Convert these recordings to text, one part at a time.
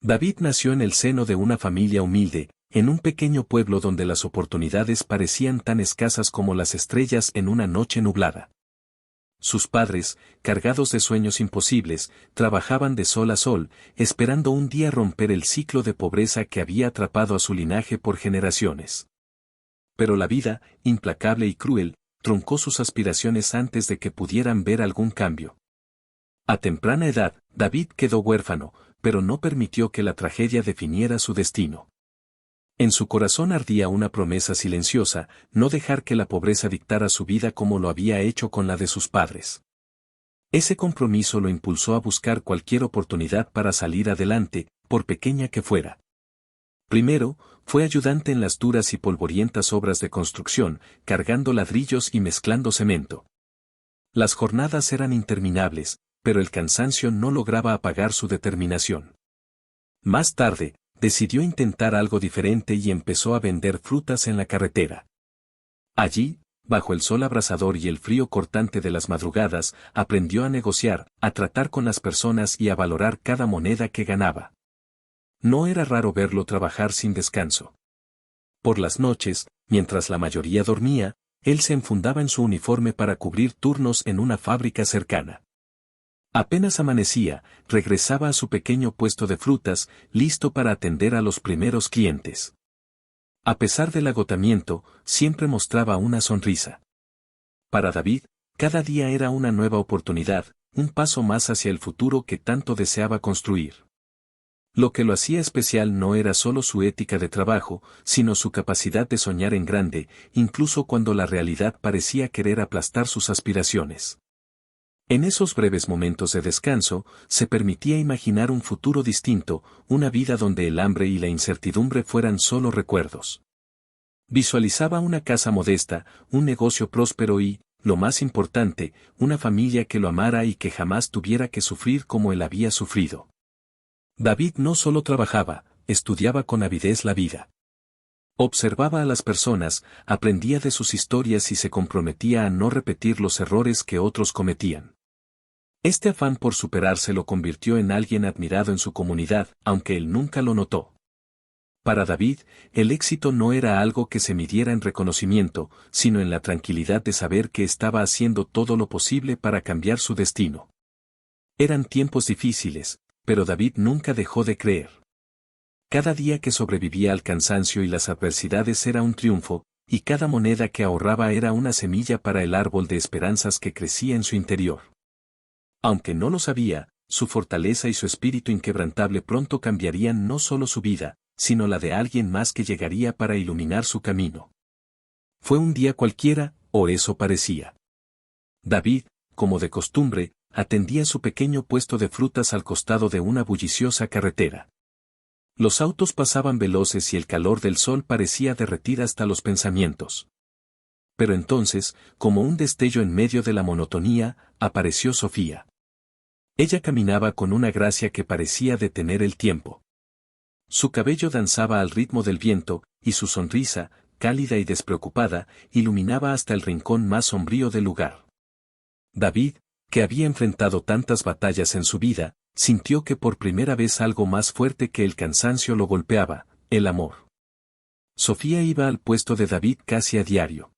David nació en el seno de una familia humilde, en un pequeño pueblo donde las oportunidades parecían tan escasas como las estrellas en una noche nublada. Sus padres, cargados de sueños imposibles, trabajaban de sol a sol, esperando un día romper el ciclo de pobreza que había atrapado a su linaje por generaciones. Pero la vida, implacable y cruel, truncó sus aspiraciones antes de que pudieran ver algún cambio. A temprana edad, David quedó huérfano, pero no permitió que la tragedia definiera su destino. En su corazón ardía una promesa silenciosa, no dejar que la pobreza dictara su vida como lo había hecho con la de sus padres. Ese compromiso lo impulsó a buscar cualquier oportunidad para salir adelante, por pequeña que fuera. Primero, fue ayudante en las duras y polvorientas obras de construcción, cargando ladrillos y mezclando cemento. Las jornadas eran interminables, pero el cansancio no lograba apagar su determinación. Más tarde, decidió intentar algo diferente y empezó a vender frutas en la carretera. Allí, bajo el sol abrasador y el frío cortante de las madrugadas, aprendió a negociar, a tratar con las personas y a valorar cada moneda que ganaba. No era raro verlo trabajar sin descanso. Por las noches, mientras la mayoría dormía, él se enfundaba en su uniforme para cubrir turnos en una fábrica cercana. Apenas amanecía, regresaba a su pequeño puesto de frutas, listo para atender a los primeros clientes. A pesar del agotamiento, siempre mostraba una sonrisa. Para David, cada día era una nueva oportunidad, un paso más hacia el futuro que tanto deseaba construir. Lo que lo hacía especial no era solo su ética de trabajo, sino su capacidad de soñar en grande, incluso cuando la realidad parecía querer aplastar sus aspiraciones. En esos breves momentos de descanso, se permitía imaginar un futuro distinto, una vida donde el hambre y la incertidumbre fueran solo recuerdos. Visualizaba una casa modesta, un negocio próspero y, lo más importante, una familia que lo amara y que jamás tuviera que sufrir como él había sufrido. David no solo trabajaba, estudiaba con avidez la vida. Observaba a las personas, aprendía de sus historias y se comprometía a no repetir los errores que otros cometían. Este afán por superarse lo convirtió en alguien admirado en su comunidad, aunque él nunca lo notó. Para David, el éxito no era algo que se midiera en reconocimiento, sino en la tranquilidad de saber que estaba haciendo todo lo posible para cambiar su destino. Eran tiempos difíciles, pero David nunca dejó de creer. Cada día que sobrevivía al cansancio y las adversidades era un triunfo, y cada moneda que ahorraba era una semilla para el árbol de esperanzas que crecía en su interior. Aunque no lo sabía, su fortaleza y su espíritu inquebrantable pronto cambiarían no solo su vida, sino la de alguien más que llegaría para iluminar su camino. Fue un día cualquiera, o eso parecía. David, como de costumbre, atendía su pequeño puesto de frutas al costado de una bulliciosa carretera. Los autos pasaban veloces y el calor del sol parecía derretir hasta los pensamientos. Pero entonces, como un destello en medio de la monotonía, apareció Sofía. Ella caminaba con una gracia que parecía detener el tiempo. Su cabello danzaba al ritmo del viento, y su sonrisa, cálida y despreocupada, iluminaba hasta el rincón más sombrío del lugar. David, que había enfrentado tantas batallas en su vida, sintió que por primera vez algo más fuerte que el cansancio lo golpeaba, el amor. Sofía iba al puesto de David casi a diario.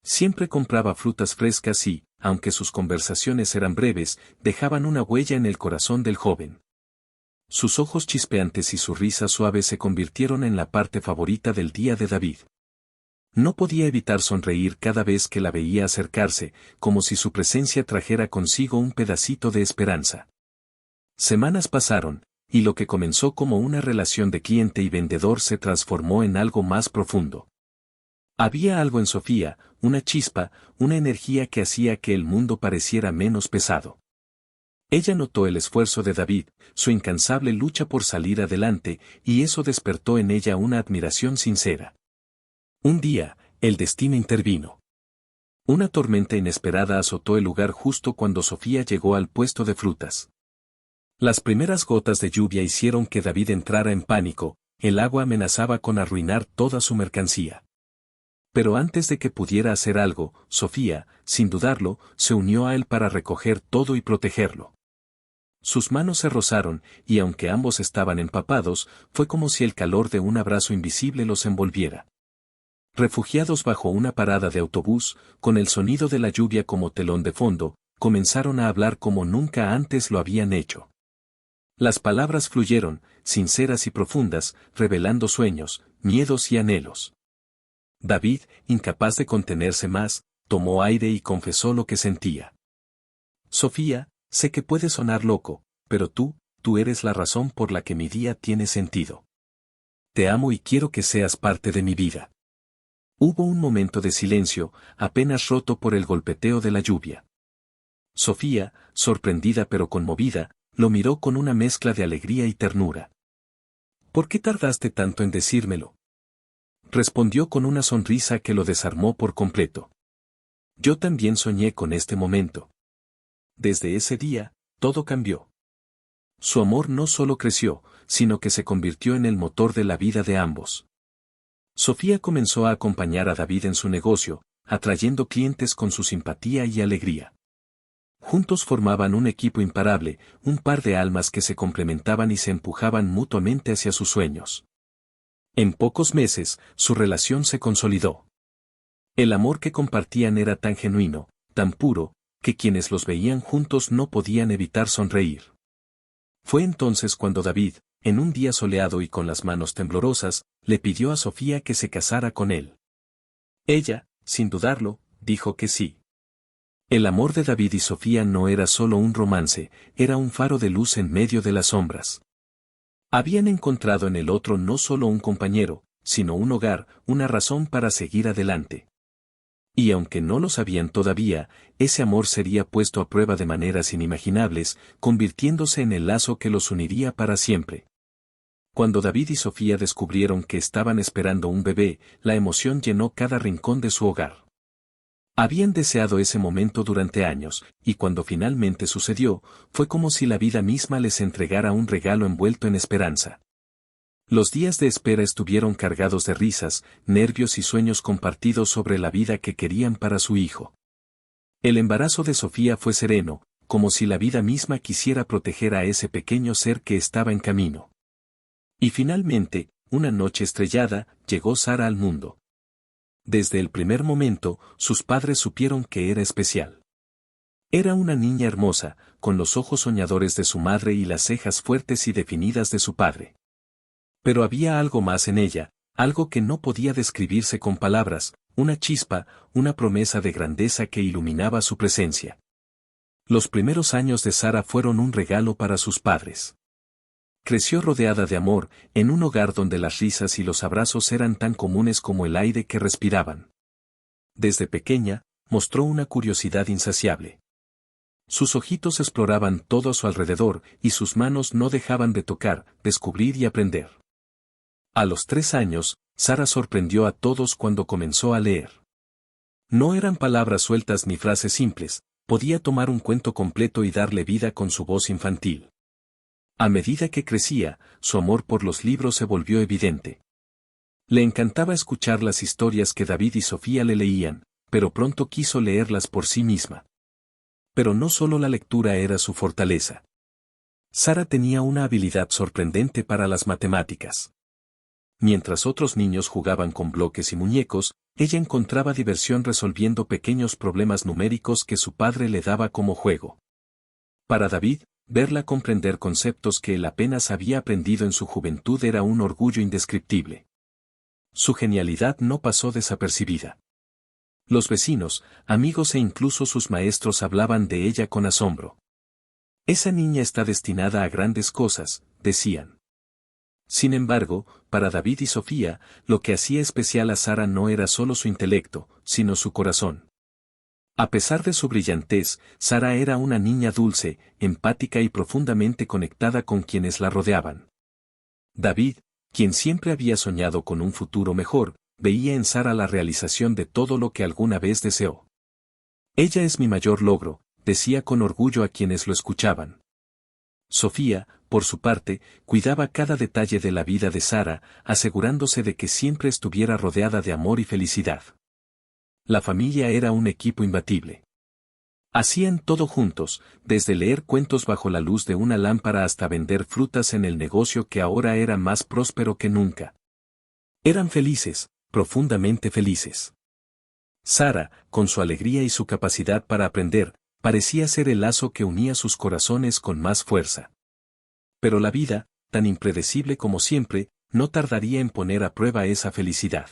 Siempre compraba frutas frescas y, aunque sus conversaciones eran breves, dejaban una huella en el corazón del joven. Sus ojos chispeantes y su risa suave se convirtieron en la parte favorita del día de David. No podía evitar sonreír cada vez que la veía acercarse, como si su presencia trajera consigo un pedacito de esperanza. Semanas pasaron, y lo que comenzó como una relación de cliente y vendedor se transformó en algo más profundo. Había algo en Sofía, una chispa, una energía que hacía que el mundo pareciera menos pesado. Ella notó el esfuerzo de David, su incansable lucha por salir adelante, y eso despertó en ella una admiración sincera. Un día, el destino intervino. Una tormenta inesperada azotó el lugar justo cuando Sofía llegó al puesto de frutas. Las primeras gotas de lluvia hicieron que David entrara en pánico, el agua amenazaba con arruinar toda su mercancía. Pero antes de que pudiera hacer algo, Sofía, sin dudarlo, se unió a él para recoger todo y protegerlo. Sus manos se rozaron, y aunque ambos estaban empapados, fue como si el calor de un abrazo invisible los envolviera. Refugiados bajo una parada de autobús, con el sonido de la lluvia como telón de fondo, comenzaron a hablar como nunca antes lo habían hecho. Las palabras fluyeron, sinceras y profundas, revelando sueños, miedos y anhelos. David, incapaz de contenerse más, tomó aire y confesó lo que sentía. Sofía, sé que puede sonar loco, pero tú eres la razón por la que mi día tiene sentido. Te amo y quiero que seas parte de mi vida. Hubo un momento de silencio, apenas roto por el golpeteo de la lluvia. Sofía, sorprendida pero conmovida, lo miró con una mezcla de alegría y ternura. ¿Por qué tardaste tanto en decírmelo? Respondió con una sonrisa que lo desarmó por completo. Yo también soñé con este momento. Desde ese día, todo cambió. Su amor no solo creció, sino que se convirtió en el motor de la vida de ambos. Sofía comenzó a acompañar a David en su negocio, atrayendo clientes con su simpatía y alegría. Juntos formaban un equipo imparable, un par de almas que se complementaban y se empujaban mutuamente hacia sus sueños. En pocos meses, su relación se consolidó. El amor que compartían era tan genuino, tan puro, que quienes los veían juntos no podían evitar sonreír. Fue entonces cuando David, en un día soleado y con las manos temblorosas, le pidió a Sofía que se casara con él. Ella, sin dudarlo, dijo que sí. El amor de David y Sofía no era solo un romance, era un faro de luz en medio de las sombras. Habían encontrado en el otro no solo un compañero, sino un hogar, una razón para seguir adelante. Y aunque no lo sabían todavía, ese amor sería puesto a prueba de maneras inimaginables, convirtiéndose en el lazo que los uniría para siempre. Cuando David y Sofía descubrieron que estaban esperando un bebé, la emoción llenó cada rincón de su hogar. Habían deseado ese momento durante años, y cuando finalmente sucedió, fue como si la vida misma les entregara un regalo envuelto en esperanza. Los días de espera estuvieron cargados de risas, nervios y sueños compartidos sobre la vida que querían para su hijo. El embarazo de Sofía fue sereno, como si la vida misma quisiera proteger a ese pequeño ser que estaba en camino. Y finalmente, una noche estrellada, llegó Sara al mundo. Desde el primer momento, sus padres supieron que era especial. Era una niña hermosa, con los ojos soñadores de su madre y las cejas fuertes y definidas de su padre. Pero había algo más en ella, algo que no podía describirse con palabras, una chispa, una promesa de grandeza que iluminaba su presencia. Los primeros años de Sara fueron un regalo para sus padres. Creció rodeada de amor, en un hogar donde las risas y los abrazos eran tan comunes como el aire que respiraban. Desde pequeña, mostró una curiosidad insaciable. Sus ojitos exploraban todo a su alrededor, y sus manos no dejaban de tocar, descubrir y aprender. A los 3 años, Sara sorprendió a todos cuando comenzó a leer. No eran palabras sueltas ni frases simples, podía tomar un cuento completo y darle vida con su voz infantil. A medida que crecía, su amor por los libros se volvió evidente. Le encantaba escuchar las historias que David y Sofía le leían, pero pronto quiso leerlas por sí misma. Pero no solo la lectura era su fortaleza. Sara tenía una habilidad sorprendente para las matemáticas. Mientras otros niños jugaban con bloques y muñecos, ella encontraba diversión resolviendo pequeños problemas numéricos que su padre le daba como juego. Para David, verla comprender conceptos que él apenas había aprendido en su juventud era un orgullo indescriptible. Su genialidad no pasó desapercibida. Los vecinos, amigos e incluso sus maestros hablaban de ella con asombro. Esa niña está destinada a grandes cosas, decían. Sin embargo, para David y Sofía, lo que hacía especial a Sara no era solo su intelecto, sino su corazón. A pesar de su brillantez, Sara era una niña dulce, empática y profundamente conectada con quienes la rodeaban. David, quien siempre había soñado con un futuro mejor, veía en Sara la realización de todo lo que alguna vez deseó. Ella es mi mayor logro, decía con orgullo a quienes lo escuchaban. Sofía, por su parte, cuidaba cada detalle de la vida de Sara, asegurándose de que siempre estuviera rodeada de amor y felicidad. La familia era un equipo imbatible. Hacían todo juntos, desde leer cuentos bajo la luz de una lámpara hasta vender frutas en el negocio que ahora era más próspero que nunca. Eran felices, profundamente felices. Sara, con su alegría y su capacidad para aprender, parecía ser el lazo que unía sus corazones con más fuerza. Pero la vida, tan impredecible como siempre, no tardaría en poner a prueba esa felicidad.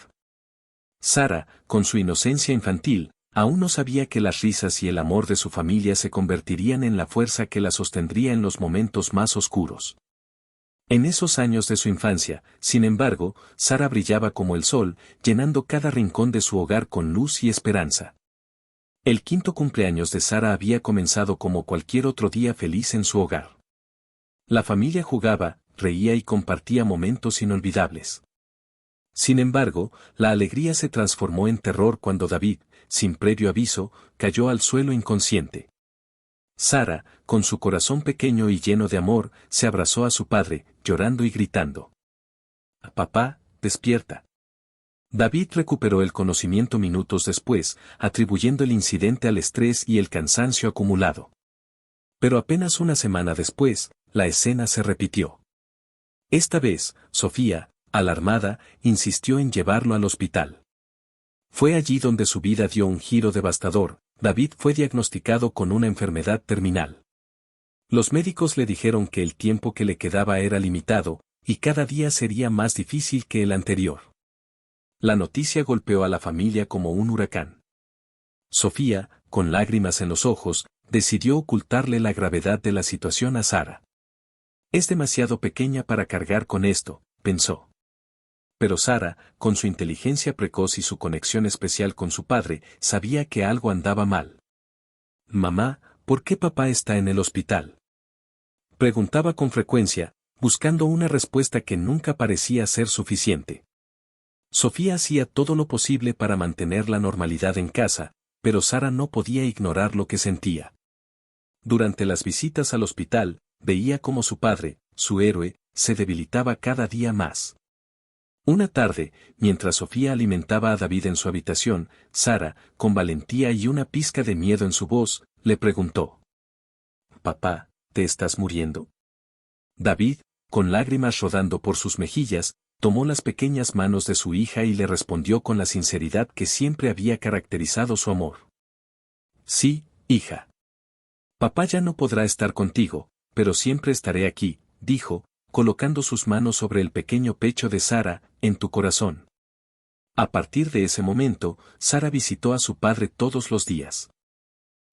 Sara, con su inocencia infantil, aún no sabía que las risas y el amor de su familia se convertirían en la fuerza que la sostendría en los momentos más oscuros. En esos años de su infancia, sin embargo, Sara brillaba como el sol, llenando cada rincón de su hogar con luz y esperanza. El quinto cumpleaños de Sara había comenzado como cualquier otro día feliz en su hogar. La familia jugaba, reía y compartía momentos inolvidables. Sin embargo, la alegría se transformó en terror cuando David, sin previo aviso, cayó al suelo inconsciente. Sara, con su corazón pequeño y lleno de amor, se abrazó a su padre, llorando y gritando. «Papá, despierta». David recuperó el conocimiento minutos después, atribuyendo el incidente al estrés y el cansancio acumulado. Pero apenas una semana después, la escena se repitió. Esta vez, Sofía, alarmada, insistió en llevarlo al hospital. Fue allí donde su vida dio un giro devastador. David fue diagnosticado con una enfermedad terminal. Los médicos le dijeron que el tiempo que le quedaba era limitado, y cada día sería más difícil que el anterior. La noticia golpeó a la familia como un huracán. Sofía, con lágrimas en los ojos, decidió ocultarle la gravedad de la situación a Sara. «Es demasiado pequeña para cargar con esto», pensó. Pero Sara, con su inteligencia precoz y su conexión especial con su padre, sabía que algo andaba mal. «Mamá, ¿por qué papá está en el hospital?», preguntaba con frecuencia, buscando una respuesta que nunca parecía ser suficiente. Sofía hacía todo lo posible para mantener la normalidad en casa, pero Sara no podía ignorar lo que sentía. Durante las visitas al hospital, veía cómo su padre, su héroe, se debilitaba cada día más. Una tarde, mientras Sofía alimentaba a David en su habitación, Sara, con valentía y una pizca de miedo en su voz, le preguntó: «Papá, ¿te estás muriendo?». David, con lágrimas rodando por sus mejillas, tomó las pequeñas manos de su hija y le respondió con la sinceridad que siempre había caracterizado su amor. «Sí, hija. Papá ya no podrá estar contigo, pero siempre estaré aquí», dijo, colocando sus manos sobre el pequeño pecho de Sara, «en tu corazón». A partir de ese momento, Sara visitó a su padre todos los días.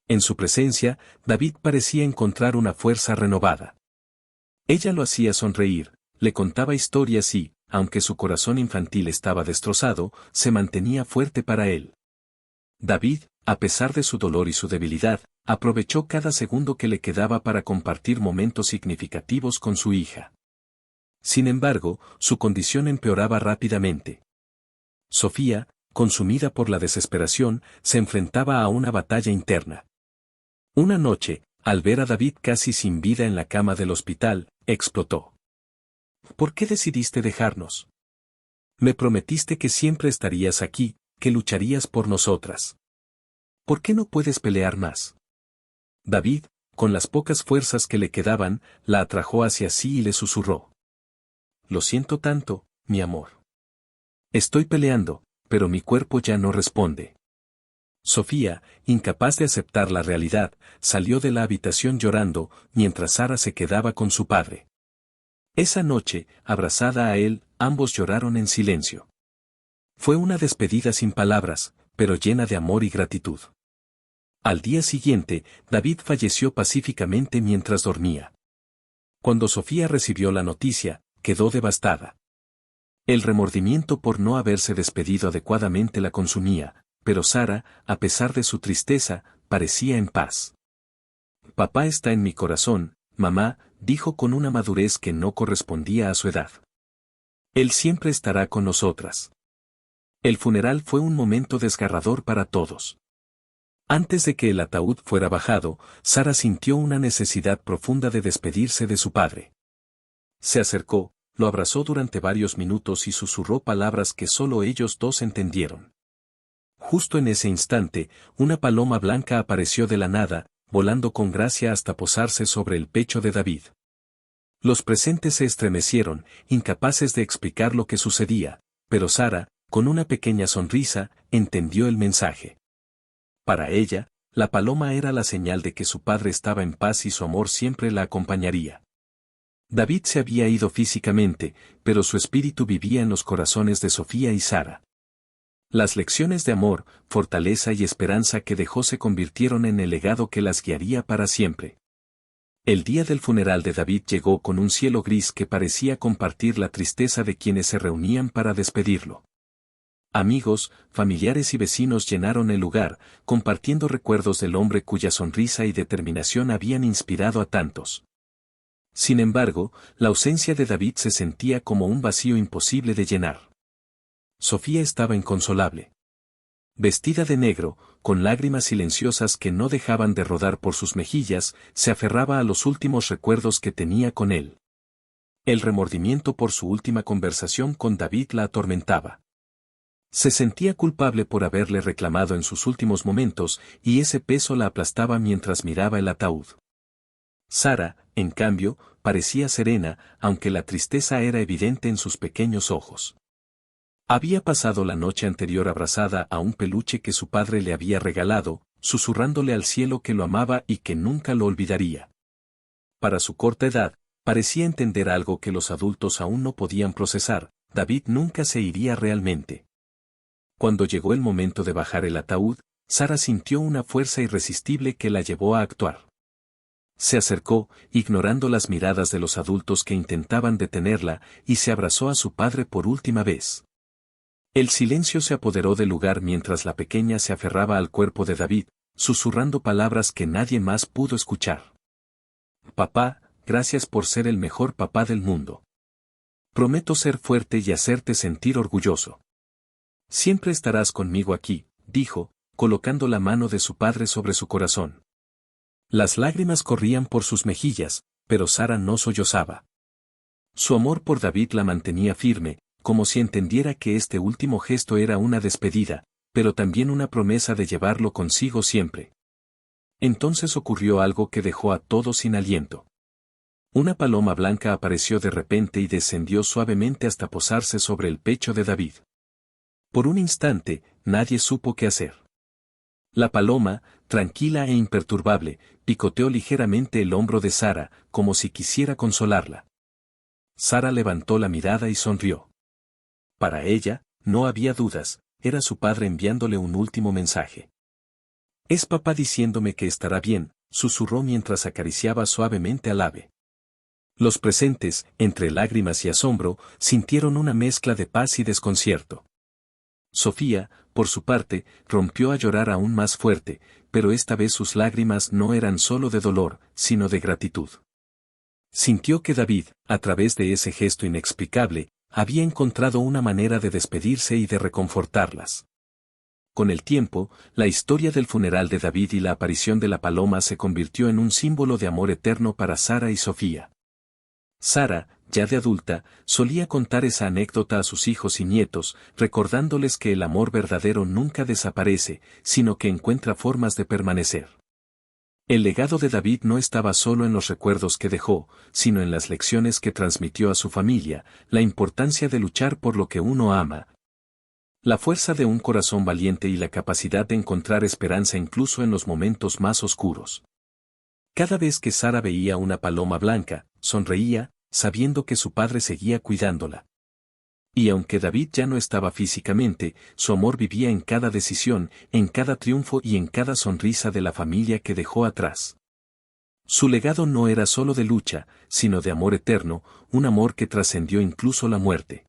En su presencia, David parecía encontrar una fuerza renovada. Ella lo hacía sonreír, le contaba historias y, aunque su corazón infantil estaba destrozado, se mantenía fuerte para él. David, a pesar de su dolor y su debilidad, aprovechó cada segundo que le quedaba para compartir momentos significativos con su hija. Sin embargo, su condición empeoraba rápidamente. Sofía, consumida por la desesperación, se enfrentaba a una batalla interna. Una noche, al ver a David casi sin vida en la cama del hospital, explotó. «¿Por qué decidiste dejarnos? Me prometiste que siempre estarías aquí, que lucharías por nosotras. ¿Por qué no puedes pelear más?». David, con las pocas fuerzas que le quedaban, la atrajo hacia sí y le susurró: «Lo siento tanto, mi amor. Estoy peleando, pero mi cuerpo ya no responde». Sofía, incapaz de aceptar la realidad, salió de la habitación llorando, mientras Sara se quedaba con su padre. Esa noche, abrazada a él, ambos lloraron en silencio. Fue una despedida sin palabras, pero llena de amor y gratitud. Al día siguiente, David falleció pacíficamente mientras dormía. Cuando Sofía recibió la noticia, quedó devastada. El remordimiento por no haberse despedido adecuadamente la consumía, pero Sara, a pesar de su tristeza, parecía en paz. «Papá está en mi corazón, mamá», dijo con una madurez que no correspondía a su edad. «Él siempre estará con nosotras». El funeral fue un momento desgarrador para todos. Antes de que el ataúd fuera bajado, Sara sintió una necesidad profunda de despedirse de su padre. Se acercó, lo abrazó durante varios minutos y susurró palabras que solo ellos dos entendieron. Justo en ese instante, una paloma blanca apareció de la nada, volando con gracia hasta posarse sobre el pecho de David. Los presentes se estremecieron, incapaces de explicar lo que sucedía, pero Sara, con una pequeña sonrisa, entendió el mensaje. Para ella, la paloma era la señal de que su padre estaba en paz y su amor siempre la acompañaría. David se había ido físicamente, pero su espíritu vivía en los corazones de Sofía y Sara. Las lecciones de amor, fortaleza y esperanza que dejó se convirtieron en el legado que las guiaría para siempre. El día del funeral de David llegó con un cielo gris que parecía compartir la tristeza de quienes se reunían para despedirlo. Amigos, familiares y vecinos llenaron el lugar, compartiendo recuerdos del hombre cuya sonrisa y determinación habían inspirado a tantos. Sin embargo, la ausencia de David se sentía como un vacío imposible de llenar. Sofía estaba inconsolable. Vestida de negro, con lágrimas silenciosas que no dejaban de rodar por sus mejillas, se aferraba a los últimos recuerdos que tenía con él. El remordimiento por su última conversación con David la atormentaba. Se sentía culpable por haberle reclamado en sus últimos momentos, y ese peso la aplastaba mientras miraba el ataúd. Sara, en cambio, parecía serena, aunque la tristeza era evidente en sus pequeños ojos. Había pasado la noche anterior abrazada a un peluche que su padre le había regalado, susurrándole al cielo que lo amaba y que nunca lo olvidaría. Para su corta edad, parecía entender algo que los adultos aún no podían procesar: David nunca se iría realmente. Cuando llegó el momento de bajar el ataúd, Sara sintió una fuerza irresistible que la llevó a actuar. Se acercó, ignorando las miradas de los adultos que intentaban detenerla, y se abrazó a su padre por última vez. El silencio se apoderó del lugar mientras la pequeña se aferraba al cuerpo de David, susurrando palabras que nadie más pudo escuchar. Papá, gracias por ser el mejor papá del mundo. Prometo ser fuerte y hacerte sentir orgulloso. Siempre estarás conmigo aquí, dijo, colocando la mano de su padre sobre su corazón. Las lágrimas corrían por sus mejillas, pero Sara no sollozaba. Su amor por David la mantenía firme, como si entendiera que este último gesto era una despedida, pero también una promesa de llevarlo consigo siempre. Entonces ocurrió algo que dejó a todos sin aliento. Una paloma blanca apareció de repente y descendió suavemente hasta posarse sobre el pecho de David. Por un instante, nadie supo qué hacer. La paloma, tranquila e imperturbable, picoteó ligeramente el hombro de Sara, como si quisiera consolarla. Sara levantó la mirada y sonrió. Para ella, no había dudas, era su padre enviándole un último mensaje. Es papá diciéndome que estará bien, susurró mientras acariciaba suavemente al ave. Los presentes, entre lágrimas y asombro, sintieron una mezcla de paz y desconcierto. Sofía, por su parte, rompió a llorar aún más fuerte, pero esta vez sus lágrimas no eran solo de dolor, sino de gratitud. Sintió que David, a través de ese gesto inexplicable, había encontrado una manera de despedirse y de reconfortarlas. Con el tiempo, la historia del funeral de David y la aparición de la paloma se convirtió en un símbolo de amor eterno para Sara y Sofía. Sara, ya de adulta, solía contar esa anécdota a sus hijos y nietos, recordándoles que el amor verdadero nunca desaparece, sino que encuentra formas de permanecer. El legado de David no estaba solo en los recuerdos que dejó, sino en las lecciones que transmitió a su familia, la importancia de luchar por lo que uno ama, la fuerza de un corazón valiente y la capacidad de encontrar esperanza incluso en los momentos más oscuros. Cada vez que Sara veía una paloma blanca, sonreía, sabiendo que su padre seguía cuidándola. Y aunque David ya no estaba físicamente, su amor vivía en cada decisión, en cada triunfo y en cada sonrisa de la familia que dejó atrás. Su legado no era solo de lucha, sino de amor eterno, un amor que trascendió incluso la muerte.